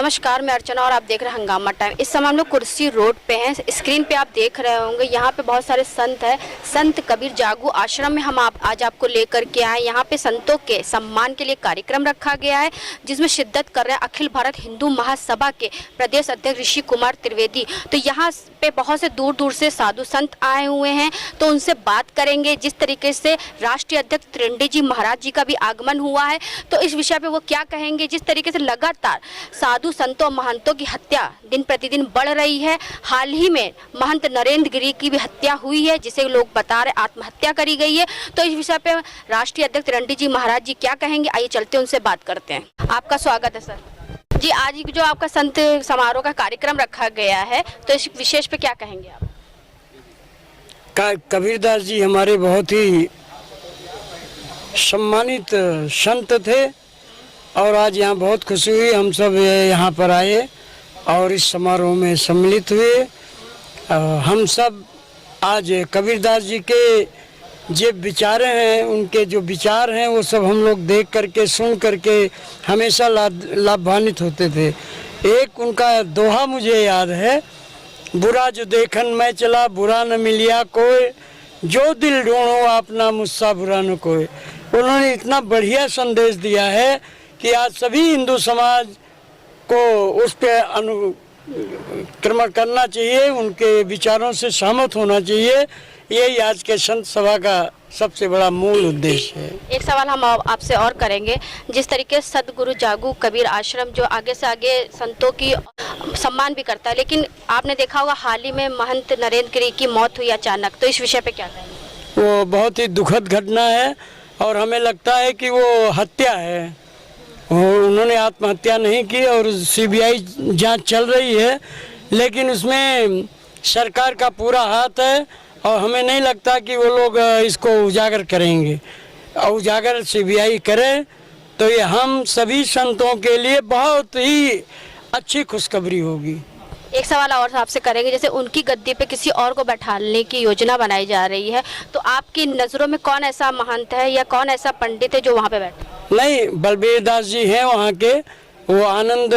नमस्कार, मैं अर्चना और आप देख रहे हैं हंगामा टाइम। इस समय हम लोग कुर्सी रोड पे हैं। स्क्रीन पे आप देख रहे होंगे, यहाँ पे बहुत सारे संत हैं। संत कबीर जागू आश्रम में हम आज आपको लेकर के आए। यहाँ पे संतों के सम्मान के लिए कार्यक्रम रखा गया है, जिसमें शिद्दत कर रहे हैं अखिल भारत हिंदू महासभा के प्रदेश अध्यक्ष ऋषि कुमार त्रिवेदी। तो यहाँ पे बहुत से दूर दूर से साधु संत आए हुए हैं, तो उनसे बात करेंगे। जिस तरीके से राष्ट्रीय अध्यक्ष त्रिवेदी जी महाराज जी का भी आगमन हुआ है, तो इस विषय पे वो क्या कहेंगे। जिस तरीके से लगातार साधु संतों महंतों की हत्या दिन प्रतिदिन बढ़ रही है। हाल ही में महंत नरेंद्र गिरी की भी हत्या हुई है, जिसे लोग बता रहे आत्महत्या करी गई है। तो इस विषय पे राष्ट्रीय अध्यक्ष त्रिवेदी जी महाराज जी क्या कहेंगे, आइए चलते उनसे बात करते हैं। आपका स्वागत है सर जी। आज जो आपका संत समारोह का कार्यक्रम रखा गया है, तो इस विशेष पे क्या कहेंगे आप। कबीरदास जी हमारे बहुत ही सम्मानित संत थे और आज यहाँ बहुत खुशी हुई। हम सब यहाँ पर आए और इस समारोह में सम्मिलित हुए। हम सब आज कबीरदास जी के जो विचारे हैं, उनके जो विचार हैं, वो सब हम लोग देख करके सुन करके हमेशा लाभान्वित होते थे। एक उनका दोहा मुझे याद है, बुरा जो देखन मैं चला बुरा न मिलिया कोई, जो दिल ढूंढो अपना मुझसा बुरा न कोई। उन्होंने इतना बढ़िया संदेश दिया है कि आज सभी हिंदू समाज को उस पर अनुक्रमण करना चाहिए, उनके विचारों से सहमत होना चाहिए। यही आज के संत सभा का सबसे बड़ा मूल उद्देश्य है। एक सवाल हम आपसे और करेंगे। जिस तरीके से सदगुरु जागू कबीर आश्रम जो आगे से आगे संतों की सम्मान भी करता है, लेकिन आपने देखा होगा हाल ही में महंत नरेंद्र गिरी की मौत हुई अचानक, तो इस विषय पे क्या कहेंगे। वो बहुत ही दुखद घटना है और हमें लगता है कि वो हत्या है। उन्होंने आत्महत्या नहीं की और सीबीआई जांच चल रही है, लेकिन उसमें सरकार का पूरा हाथ है और हमें नहीं लगता कि वो लोग इसको उजागर करेंगे। और उजागर सीबीआई करे तो ये हम सभी संतों के लिए बहुत ही अच्छी खुशखबरी होगी। एक सवाल और आपसे करेंगे, जैसे उनकी गद्दी पे किसी और को बैठाने की योजना बनाई जा रही है, तो आपकी नज़रों में कौन ऐसा महंत है या कौन ऐसा पंडित है जो वहाँ पे बैठे। नहीं, बलबीर दास जी हैं वहाँ के, वो आनंद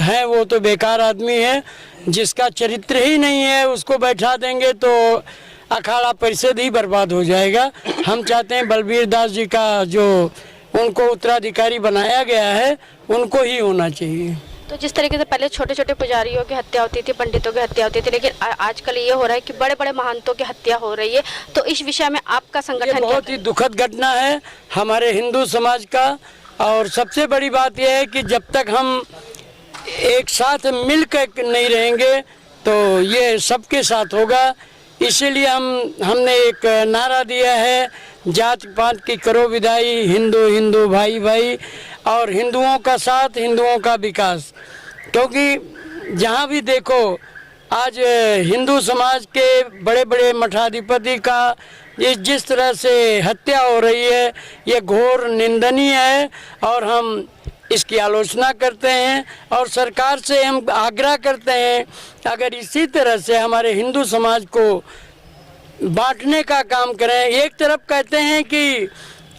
हैं, वो तो बेकार आदमी है, जिसका चरित्र ही नहीं है उसको बैठा देंगे तो अखाड़ा परिषद ही बर्बाद हो जाएगा। हम चाहते हैं बलबीर दास जी का जो उनको उत्तराधिकारी बनाया गया है, उनको ही होना चाहिए। तो जिस तरीके से पहले छोटे छोटे पुजारियों की हत्या होती थी, पंडितों की हत्या होती थी, लेकिन आजकल ये हो रहा है कि बड़े बड़े महंतों की हत्या हो रही है, तो इस विषय में आपका संगठन बहुत ही दुखद घटना है हमारे हिंदू समाज का। और सबसे बड़ी बात यह है कि जब तक हम एक साथ मिलकर नहीं रहेंगे तो ये सबके साथ होगा। इसीलिए हमने एक नारा दिया है, जात पात की करो विदाई, हिंदू हिंदू भाई भाई, और हिंदुओं का साथ हिंदुओं का विकास। क्योंकि जहाँ भी देखो आज हिंदू समाज के बड़े बड़े मठाधिपति का जिस तरह से हत्या हो रही है, ये घोर निंदनीय है और हम इसकी आलोचना करते हैं और सरकार से हम आग्रह करते हैं, अगर इसी तरह से हमारे हिंदू समाज को बांटने का काम करें। एक तरफ कहते हैं कि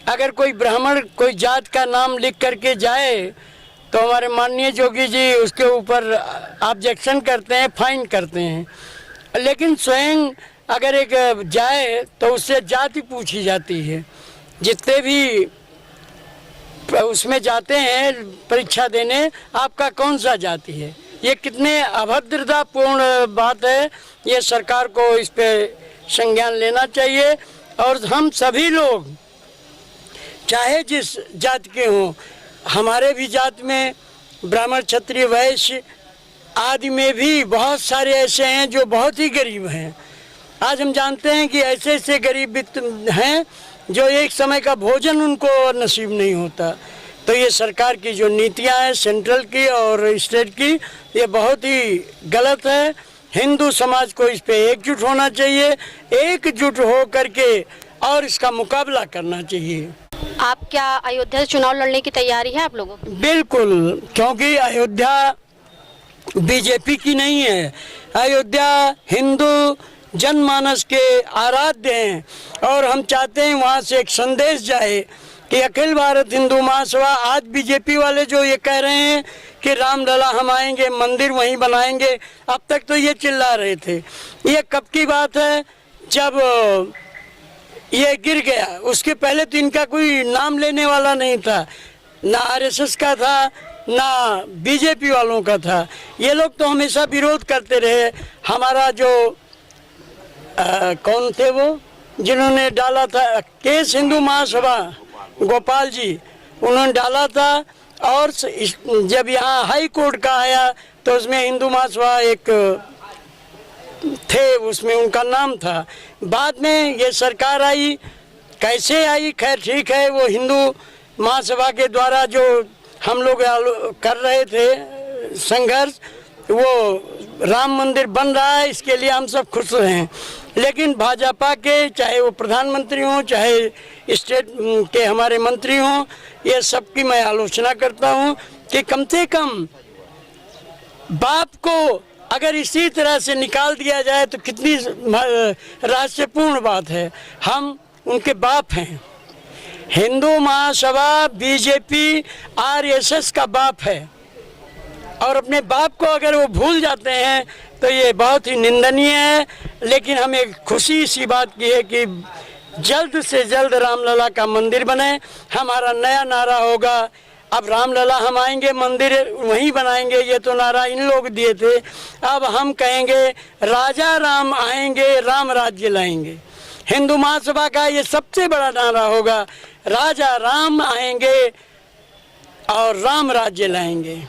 अगर कोई ब्राह्मण कोई जात का नाम लिख करके जाए तो हमारे माननीय जोगी जी उसके ऊपर ऑब्जेक्शन करते हैं, फाइन करते हैं, लेकिन स्वयं अगर एक जाए तो उससे जाति पूछी जाती है। जितने भी उसमें जाते हैं परीक्षा देने, आपका कौन सा जाति है, ये कितने अभद्रतापूर्ण बात है। ये सरकार को इस पे संज्ञान लेना चाहिए और हम सभी लोग चाहे जिस जात के हों, हमारे भी जात में ब्राह्मण क्षत्रिय वैश्य आदि में भी बहुत सारे ऐसे हैं जो बहुत ही गरीब हैं। आज हम जानते हैं कि ऐसे ऐसे गरीब हैं जो एक समय का भोजन उनको नसीब नहीं होता। तो ये सरकार की जो नीतियां हैं सेंट्रल की और स्टेट की, ये बहुत ही गलत है। हिंदू समाज को इस पे एकजुट होना चाहिए, एकजुट हो करके और इसका मुकाबला करना चाहिए। आप क्या अयोध्या से चुनाव लड़ने की तैयारी है आप लोगों की? बिल्कुल, क्योंकि अयोध्या बीजेपी की नहीं है, अयोध्या हिंदू जनमानस के आराध्य हैं और हम चाहते हैं वहाँ से एक संदेश जाए कि अखिल भारत हिंदू महासभा, आज बीजेपी वाले जो ये कह रहे हैं कि रामलला हम आएंगे, मंदिर वहीं बनाएंगे, अब तक तो ये चिल्ला रहे थे। ये कब की बात है, जब ये गिर गया, उसके पहले तो इनका कोई नाम लेने वाला नहीं था, ना आरएसएस का था ना बीजेपी वालों का था। ये लोग तो हमेशा विरोध करते रहे। हमारा जो कौन थे वो जिन्होंने डाला था केस हिंदू महासभा, गोपाल जी, उन्होंने डाला था। और जब यहाँ हाई कोर्ट का आया तो उसमें हिंदू महासभा एक थे, उसमें उनका नाम था। बाद में ये सरकार आई, कैसे आई, खैर ठीक है, वो हिंदू महासभा के द्वारा जो हम लोग कर रहे थे संघर्ष, वो राम मंदिर बन रहा है, इसके लिए हम सब खुश हैं। लेकिन भाजपा के, चाहे वो प्रधानमंत्री हों, चाहे स्टेट के हमारे मंत्री हों, ये सब की मैं आलोचना करता हूं कि कम से कम बाप को अगर इसी तरह से निकाल दिया जाए तो कितनी रहस्यपूर्ण बात है। हम उनके बाप हैं। हिंदू महासभा बीजेपी आरएसएस का बाप है, और अपने बाप को अगर वो भूल जाते हैं तो ये बहुत ही निंदनीय है। लेकिन हमें खुशी इसी बात की है कि जल्द से जल्द रामलला का मंदिर बने। हमारा नया नारा होगा, अब रामलला हम आएंगे, मंदिर वहीं बनाएंगे, ये तो नारा इन लोग दिए थे। अब हम कहेंगे राजा राम आएंगे, राम राज्य लाएंगे। हिंदू महासभा का ये सबसे बड़ा नारा होगा, राजा राम आएंगे और राम राज्य लाएंगे।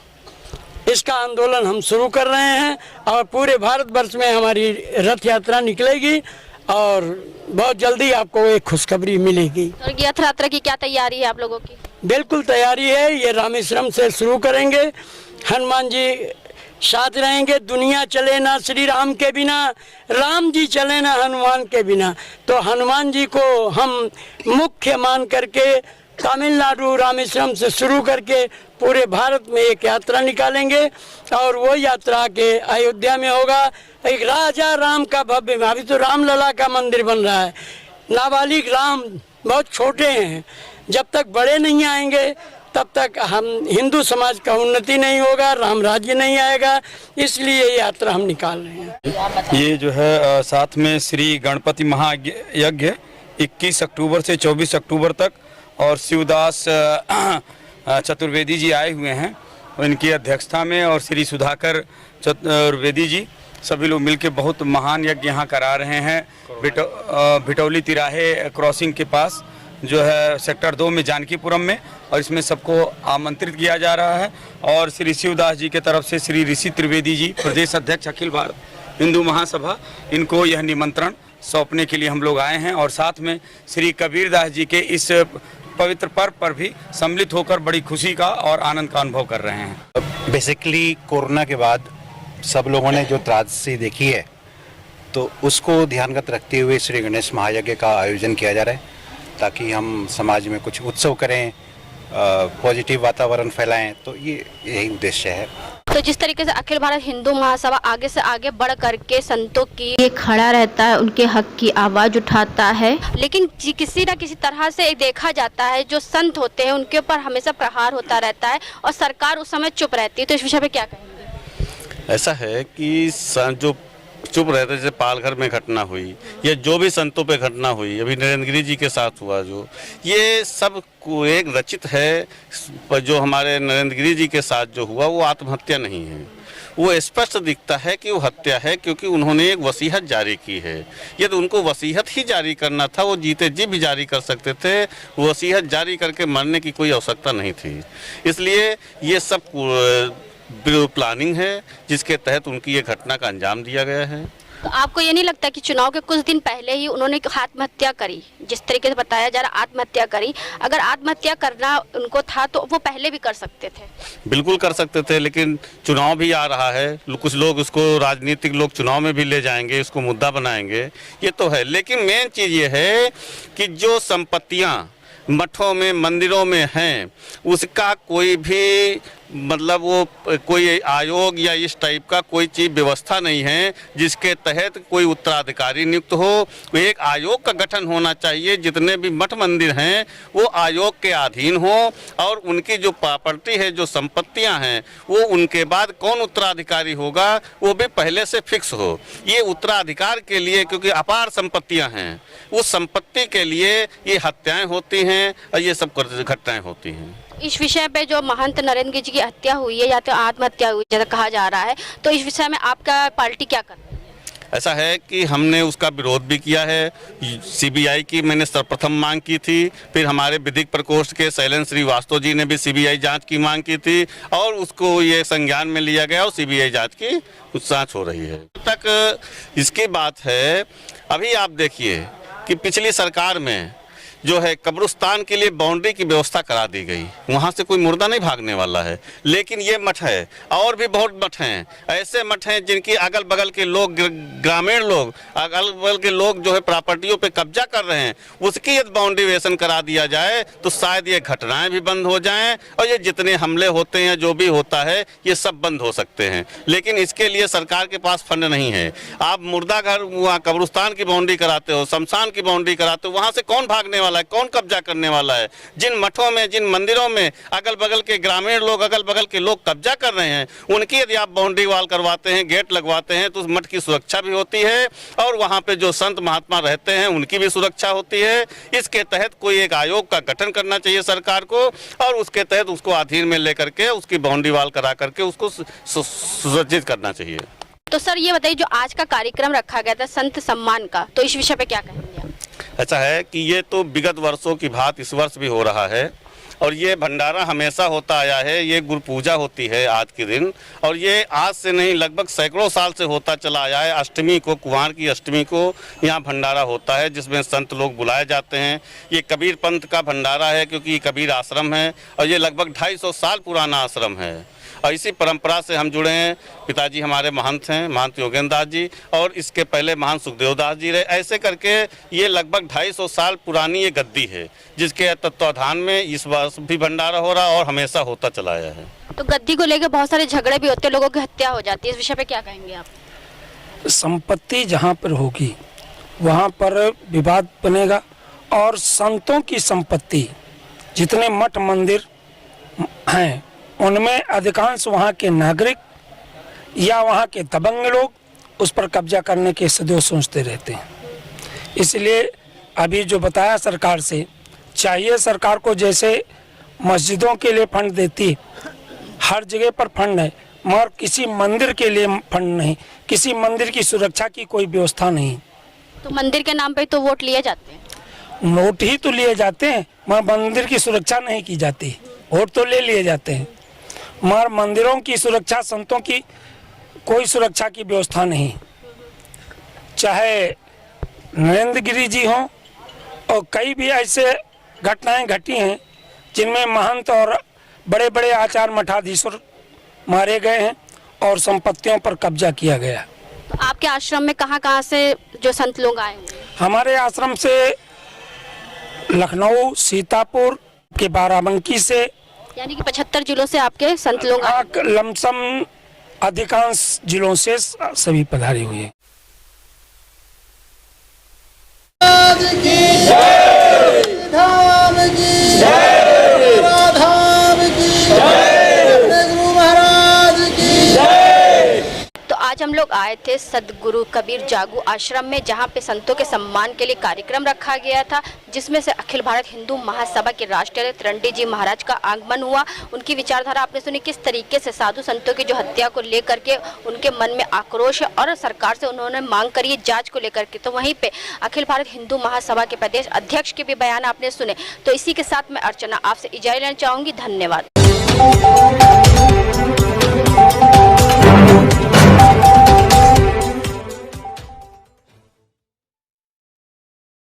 इसका आंदोलन हम शुरू कर रहे हैं और पूरे भारतवर्ष में हमारी रथ यात्रा निकलेगी और बहुत जल्दी आपको एक खुशखबरी मिलेगी। और रथ यात्रा की क्या तैयारी है आप लोगों की? बिल्कुल तैयारी है। ये रामेश्वरम से शुरू करेंगे, हनुमान जी साथ रहेंगे। दुनिया चले ना श्री राम के बिना, राम जी चले ना हनुमान के बिना। तो हनुमान जी को हम मुख्य मान करके तमिलनाडु रामेश्वरम से शुरू करके पूरे भारत में एक यात्रा निकालेंगे और वो यात्रा के अयोध्या में होगा। एक राजा राम का भव्य, अभी तो रामलला का मंदिर बन रहा है। नाबालिग राम बहुत छोटे हैं, जब तक बड़े नहीं आएंगे तब तक हम हिंदू समाज का उन्नति नहीं होगा, राम राज्य नहीं आएगा। इसलिए ये यात्रा हम निकाल रहे हैं। ये जो है साथ में श्री गणपति महायज्ञ 21 अक्टूबर से 24 अक्टूबर तक, और शिवदास चतुर्वेदी जी आए हुए हैं इनकी अध्यक्षता में, और श्री सुधाकर चतुर्वेदी जी, सभी लोग मिलकर बहुत महान यज्ञ यहाँ करा रहे हैं। भिटौली तिराहे क्रॉसिंग के पास जो है सेक्टर 2 में जानकीपुरम में, और इसमें सबको आमंत्रित किया जा रहा है। और श्री शिवदास जी के तरफ से श्री ऋषि त्रिवेदी जी, प्रदेश अध्यक्ष अखिल भारत हिंदू महासभा, इनको यह निमंत्रण सौंपने के लिए हम लोग आए हैं। और साथ में श्री कबीरदास जी के इस पवित्र पर्व पर भी सम्मिलित होकर बड़ी खुशी का और आनंद का अनुभव कर रहे हैं। बेसिकली कोरोना के बाद सब लोगों ने जो त्रासदी देखी है, तो उसको ध्यानगत रखते हुए श्री गणेश महायज्ञ का आयोजन किया जा रहा है, ताकि हम समाज में कुछ उत्सव करें, पॉजिटिव वातावरण फैलाएं। तो ये यही उद्देश्य है। तो जिस तरीके से अखिल भारत हिंदू महासभा आगे से आगे बढ़ करके संतों की ये खड़ा रहता है, उनके हक की आवाज उठाता है, लेकिन किसी न किसी तरह से देखा जाता है जो संत होते हैं उनके ऊपर हमेशा प्रहार होता रहता है और सरकार उस समय चुप रहती है। तो इस विषय पे क्या कहेंगे? ऐसा है कि जो चुप रहते, जैसे पालघर में घटना हुई या जो भी संतों पे घटना हुई, अभी नरेंद्र गिरी जी के साथ हुआ, जो ये सब एक रचित है। जो हमारे नरेंद्र गिरी जी के साथ जो हुआ वो आत्महत्या नहीं है, वो स्पष्ट दिखता है कि वो हत्या है, क्योंकि उन्होंने एक वसीयत जारी की है। यदि उनको वसीयत ही जारी करना था, वो जीते जी भी जारी कर सकते थे, वसीयत जारी करके मरने की कोई आवश्यकता नहीं थी। इसलिए ये सब प्लानिंग है जिसके तहत उनकी ये घटना का अंजाम दिया गया है। तो आपको ये नहीं लगता कि चुनाव के कुछ दिन पहले ही उन्होंने आत्महत्या करी, जिस तरीके से बताया जा रहा आत्महत्या करी, अगर आत्महत्या करना उनको था तो वो पहले भी कर सकते थे? बिल्कुल कर सकते थे, लेकिन चुनाव भी आ रहा है, कुछ लोग उसको, राजनीतिक लोग चुनाव में भी ले जाएंगे, इसको मुद्दा बनाएंगे, ये तो है। लेकिन मेन चीज़ ये है कि जो संपत्तियाँ मठों में, मंदिरों में हैं, उसका कोई भी मतलब वो कोई आयोग या इस टाइप का कोई चीज व्यवस्था नहीं है जिसके तहत कोई उत्तराधिकारी नियुक्त हो। एक आयोग का गठन होना चाहिए, जितने भी मठ मंदिर हैं वो आयोग के अधीन हो और उनकी जो प्रॉपर्टी है, जो संपत्तियां हैं, वो उनके बाद कौन उत्तराधिकारी होगा वो भी पहले से फिक्स हो। ये उत्तराधिकार के लिए, क्योंकि अपार संपत्तियां हैं, उस संपत्ति के लिए ये हत्याएं होती हैं और ये सब घटनाएं होती हैं। इस विषय पे जो महंत नरेंद्र गिरी जी की हत्या हुई है या तो आत्महत्या हुई जैसा कहा जा रहा है, तो इस विषय में आपका पार्टी क्या कर रही है? ऐसा है कि हमने उसका विरोध भी किया है। सीबीआई की मैंने सर्वप्रथम मांग की थी, फिर हमारे विधिक प्रकोष्ठ के शैलेंद्र श्रीवास्तव जी ने भी सीबीआई जांच की मांग की थी और उसको ये संज्ञान में लिया गया और सीबीआई जांच की जांच हो रही है। तक इसकी बात है, अभी आप देखिए कि पिछली सरकार में जो है कब्रिस्तान के लिए बाउंड्री की व्यवस्था करा दी गई, वहाँ से कोई मुर्दा नहीं भागने वाला है। लेकिन ये मठ है और भी बहुत मठ हैं, ऐसे मठ हैं जिनकी अगल बगल के लोग, ग्रामीण लोग, अगल बगल के लोग जो है प्रॉपर्टियों पे कब्जा कर रहे हैं, उसकी यदि बाउंड्रीवेशन करा दिया जाए तो शायद ये घटनाएं भी बंद हो जाएं और ये जितने हमले होते हैं, जो भी होता है, ये सब बंद हो सकते हैं। लेकिन इसके लिए सरकार के पास फंड नहीं है। आप मुर्दा घर, वहाँ कब्रिस्तान की बाउंड्री कराते हो, शमशान की बाउंड्री कराते हो, वहाँ से कौन भागने वाला है, कौन कब्जा करने वाला है? जिन मठों में, जिन मंदिरों में अगल बगल के ग्रामीण लोग, अगल बगल के लोग कब्जा कर रहे हैं, उनकी यदि आप बाउंड्री वाल करवाते हैं, गेट लगवाते हैं, तो उस मठ की सुरक्षा भी होती है और वहाँ पे जो संत महात्मा रहते हैं उनकी भी सुरक्षा होती है। इसके तहत कोई एक आयोग का गठन करना चाहिए सरकार को और उसके तहत उसको अधीन में लेकर के उसकी बाउंड्री वाल करा करके उसको सुरक्षित करना चाहिए। तो सर ये बताइए, जो आज का कार्यक्रम रखा गया था संत सम्मान का, तो इस विषय पे क्या कहेंगे आप? ऐसा है कि ये तो विगत वर्षों की बात इस वर्ष भी हो रहा है और ये भंडारा हमेशा होता आया है। ये गुरु पूजा होती है आज के दिन और ये आज से नहीं, लगभग सैकड़ों साल से होता चला आया है। अष्टमी को, कुंवार की अष्टमी को यहाँ भंडारा होता है जिसमें संत लोग बुलाए जाते हैं। ये कबीर पंथ का भंडारा है क्योंकि ये कबीर आश्रम है और ये लगभग 250 साल पुराना आश्रम है और इसी परंपरा से हम जुड़े हैं। पिताजी हमारे महंत हैं, महंत योगेंद्र दास जी, और इसके पहले महंत सुखदेव दास जी रहे। ऐसे करके ये लगभग 250 साल पुरानी ये गद्दी है जिसके तत्वाधान में इस वर्ष भी भंडारा हो रहा और हमेशा होता चला आया है। तो गद्दी को लेकर बहुत सारे झगड़े भी होते हैं, लोगों की हत्या हो जाती है, इस विषय पे क्या कहेंगे आप? संपत्ति जहाँ पर होगी वहाँ पर विवाद बनेगा और संतों की संपत्ति, जितने मठ मंदिर हैं उनमें अधिकांश वहाँ के नागरिक या वहाँ के दबंग लोग उस पर कब्जा करने के सदैव सोचते रहते हैं। इसलिए अभी जो बताया सरकार से, चाहिए सरकार को जैसे मस्जिदों के लिए फंड देती, हर जगह पर फंड है, मगर किसी मंदिर के लिए फंड नहीं, किसी मंदिर की सुरक्षा की कोई व्यवस्था नहीं। तो मंदिर के नाम पे तो वोट लिए जाते हैं, नोट ही तो लिए जाते हैं मगर मंदिर की सुरक्षा नहीं की जाती। वोट तो ले लिए जाते हैं मगर मंदिरों की सुरक्षा, संतों की कोई सुरक्षा की व्यवस्था नहीं। चाहे नरेंद्र गिरी जी हों और कई भी ऐसे घटनाएं घटी हैं जिनमें महंत और बड़े बड़े आचार्य मठाधीश्वर मारे गए हैं और संपत्तियों पर कब्जा किया गया। तो आपके आश्रम में कहाँ से जो संत लोग आए हैं? हमारे आश्रम से लखनऊ, सीतापुर के बाराबंकी से, यानी कि 75 जिलों से आपके संत लोग आए हैं। लमसम अधिकांश जिलों से सभी पधारे हुए हैं। आज हम लोग आए थे सदगुरु कबीर जागू आश्रम में, जहां पे संतों के सम्मान के लिए कार्यक्रम रखा गया था, जिसमें से अखिल भारत हिंदू महासभा के राष्ट्रीय अध्यक्ष रंडी जी महाराज का आगमन हुआ। उनकी विचारधारा आपने सुनी, किस तरीके से साधु संतों की जो हत्या को लेकर के उनके मन में आक्रोश है और सरकार से उन्होंने मांग करी है जाँच को लेकर के। तो वहीं पे अखिल भारत हिंदू महासभा के प्रदेश अध्यक्ष के भी बयान आपने सुने। तो इसी के साथ मैं अर्चना आपसे इजाज़त लेना चाहूँगी। धन्यवाद।